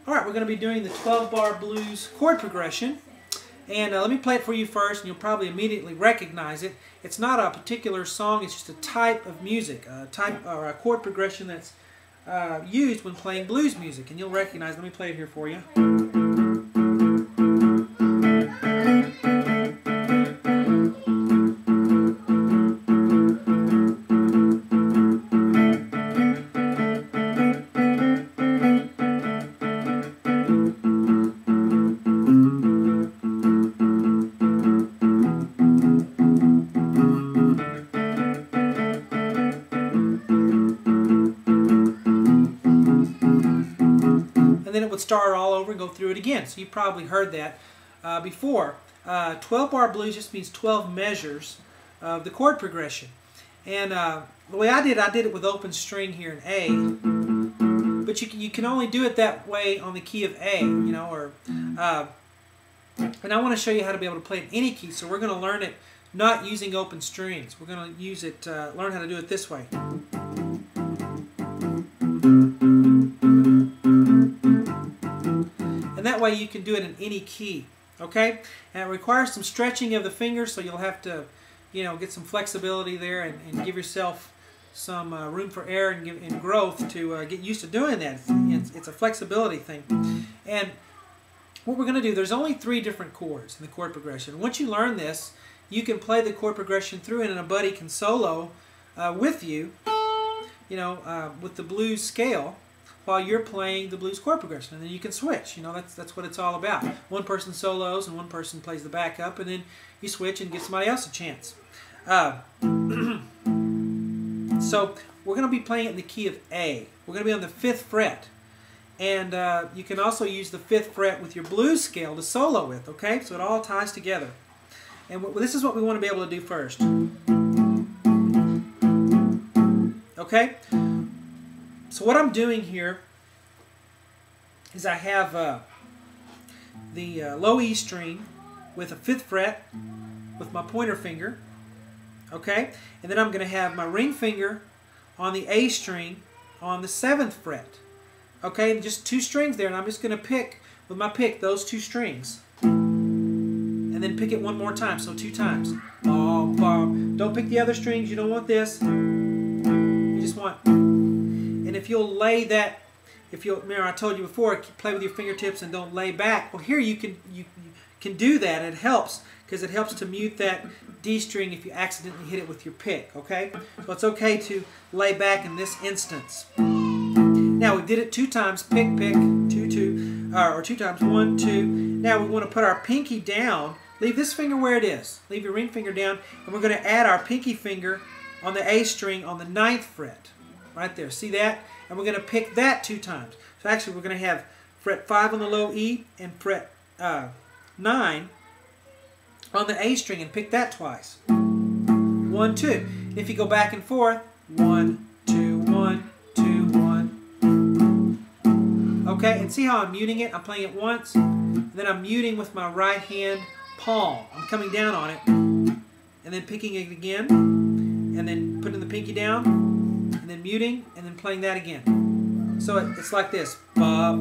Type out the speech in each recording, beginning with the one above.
Alright, we're going to be doing the 12-bar blues chord progression. And let me play it for you first, and you'll probably immediately recognize it. It's not a particular song, it's just a type of music, a type or a chord progression that's used when playing blues music. And you'll recognize, let me play it here for you. Then it would start all over and go through it again. So you probably heard that before. 12-bar blues just means 12 measures of the chord progression. And the way I did it with open string here in A. But you can only do it that way on the key of A, you know. Or and I want to show you how to be able to play it in any key. So we're going to learn it not using open strings. We're going to use it, learn how to do it this way. And that way you can do it in any key, okay? And it requires some stretching of the fingers, so you'll have to, you know, get some flexibility there and give yourself some room for error and growth to get used to doing that. It's a flexibility thing. And what we're going to do, there's only 3 different chords in the chord progression. Once you learn this, you can play the chord progression through it, and a buddy can solo with you, you know, with the blues scale, while you're playing the blues chord progression, and then you can switch. You know, that's what it's all about. One person solos and one person plays the backup, and then you switch and give somebody else a chance. So we're going to be playing it in the key of A. We're going to be on the 5th fret, and you can also use the 5th fret with your blues scale to solo with. Okay, so it all ties together. And this is what we want to be able to do first. Okay. So what I'm doing here is I have the low E string with a 5th fret with my pointer finger, okay? And then I'm going to have my ring finger on the A string on the 7th fret, okay? And just 2 strings there, and I'm just going to pick, with my pick, those 2 strings. And then pick it one more time, so 2 times. Bom, bom. Don't pick the other strings, you don't want this. You just want... And if you'll lay that, remember I told you before, play with your fingertips and don't lay back. Well, here you can do that. It helps because it helps to mute that D string if you accidentally hit it with your pick. Okay, so it's okay to lay back in this instance. Now we did it 2 times. Pick, pick, 2, 2, or 2 times 1, 2. Now we want to put our pinky down. Leave this finger where it is. Leave your ring finger down, and we're going to add our pinky finger on the A string on the 9th fret. Right there, see that? And we're going to pick that 2 times. So actually we're going to have fret 5 on the low E and fret 9 on the A string and pick that twice. 1, 2. And if you go back and forth, 1, 2, 1, 2, 1. Okay, and see how I'm muting it? I'm playing it once, and then I'm muting with my right hand palm. I'm coming down on it, and then picking it again, and then putting the pinky down, and then muting, and then playing that again. So it's like this. Ba,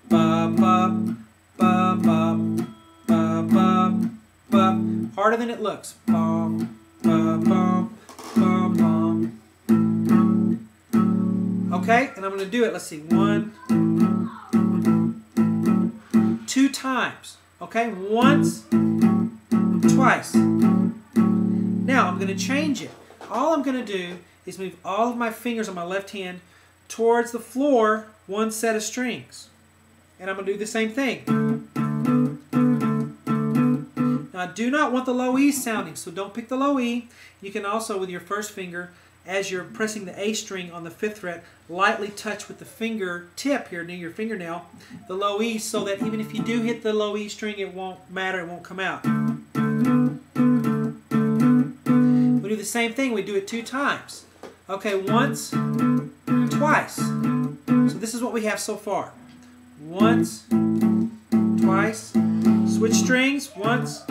ba, ba, ba, ba, ba, ba, ba. Harder than it looks. Ba, ba, ba, ba, ba. Okay, and I'm going to do it. Let's see. 1, 2 times. Okay, once, twice. Now I'm going to change it. All I'm going to do is move all of my fingers on my left hand towards the floor, 1 set of strings. And I'm going to do the same thing. Now I do not want the low E sounding, so don't pick the low E. You can also, with your first finger, as you're pressing the A string on the 5th fret, lightly touch with the finger tip here near your fingernail the low E, so that even if you do hit the low E string, it won't matter, it won't come out. We do the same thing, we do it 2 times. Okay, once, twice. So this is what we have so far. Once, twice, switch strings, once,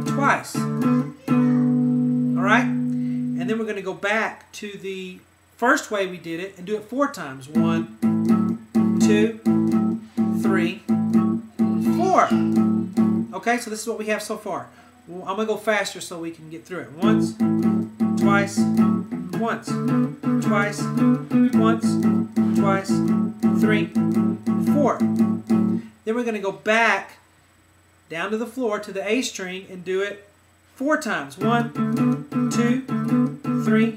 twice. Alright? And then we're going to go back to the first way we did it and do it 4 times. 1, 2, Okay, so this is what we have so far. Well, I'm going to go faster so we can get through it. Once, twice, once, twice, once, twice, 3, 4. Then we're going to go back down to the floor to the A string and do it 4 times. 1, 2, 3,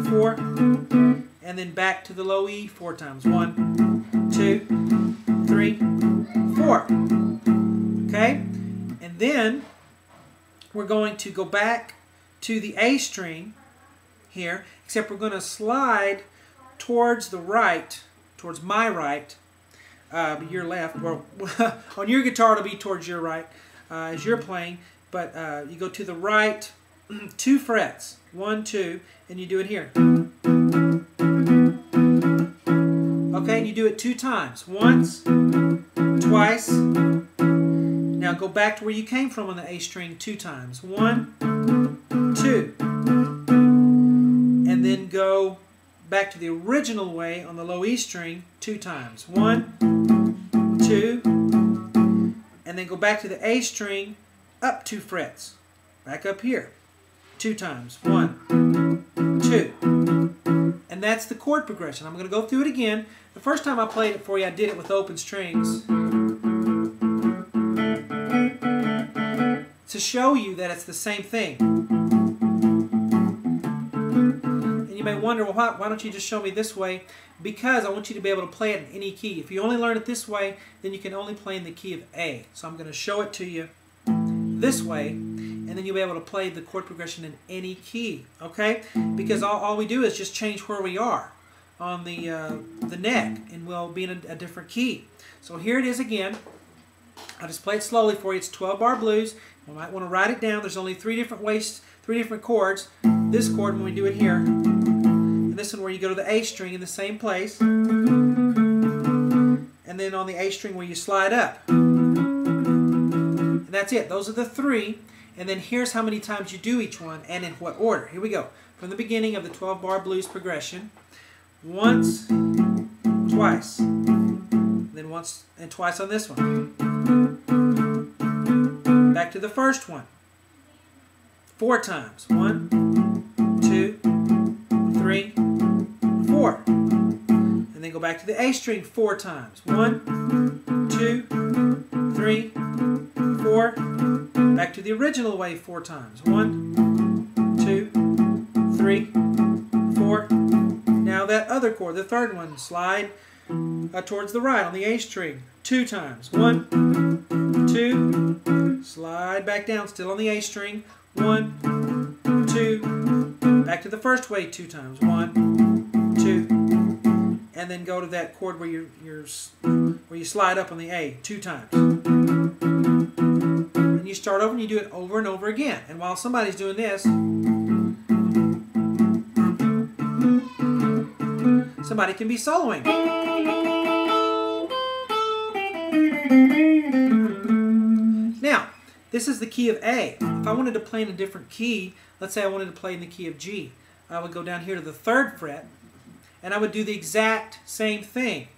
4. And then back to the low E 4 times. 1, 2, 3, 4. Okay? And then we're going to go back to the A string here, except we're going to slide towards the right, towards my right, your left. Well, on your guitar it'll be towards your right as you're playing, but you go to the right 2 frets, 1, 2, and you do it here. Okay, and you do it 2 times. Once, twice. Now go back to where you came from on the A string 2 times. 1, 2. And then go back to the original way on the low E string 2 times. 1, 2. And then go back to the A string up 2 frets. Back up here. 2 times. 1, 2. And that's the chord progression. I'm going to go through it again. The first time I played it for you, I did it with open strings to show you that it's the same thing. And you may wonder, well, why don't you just show me this way? Because I want you to be able to play it in any key. If you only learn it this way, then you can only play in the key of A. So I'm going to show it to you this way, and then you'll be able to play the chord progression in any key, okay? Because all we do is just change where we are on the neck, and we'll be in a different key. So here it is again. I'll just play it slowly for you. It's 12-bar blues. You might want to write it down. There's only 3 different ways, 3 different chords. This chord when we do it here, and this one where you go to the A string in the same place, and then on the A string where you slide up. And that's it. Those are the 3. And then here's how many times you do each one and in what order. Here we go. From the beginning of the 12-bar blues progression. Once, twice. Then once and twice on this one. Back to the first one. 4 times. 1, 2, 3, 4. And then go back to the A string 4 times. 1, 2, 3, 4. Back to the original way 4 times. 1, 2, 3, 4. Now that other chord, the third one, slide towards the right on the A string 2 times. 1, 2. Slide back down, still on the A string. 1, 2. Back to the first way 2 times. 1, 2. And then go to that chord where you slide up on the A 2 times. And you start over and you do it over and over again. And while somebody's doing this, somebody can be soloing. Now, this is the key of A. If I wanted to play in a different key, let's say I wanted to play in the key of G, I would go down here to the 3rd fret, and I would do the exact same thing.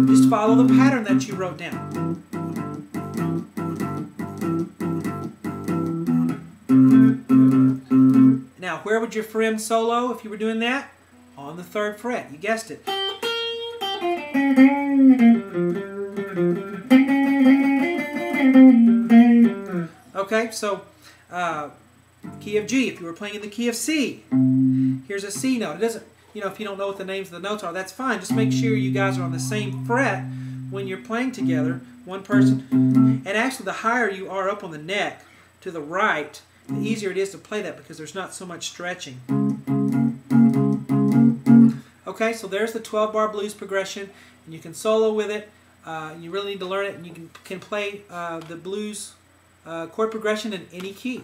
Just follow the pattern that you wrote down. Now, where would your friend solo if you were doing that? On the 3rd fret. You guessed it. Okay, so key of G. If you were playing in the key of C, here's a C note. It doesn't, if you don't know what the names of the notes are, that's fine. Just make sure you guys are on the same fret when you're playing together, one person. And actually, the higher you are up on the neck to the right, the easier it is to play that because there's not so much stretching. Okay, so there's the 12-bar blues progression, and you can solo with it. You really need to learn it, and you can play the blues chord progression in any key.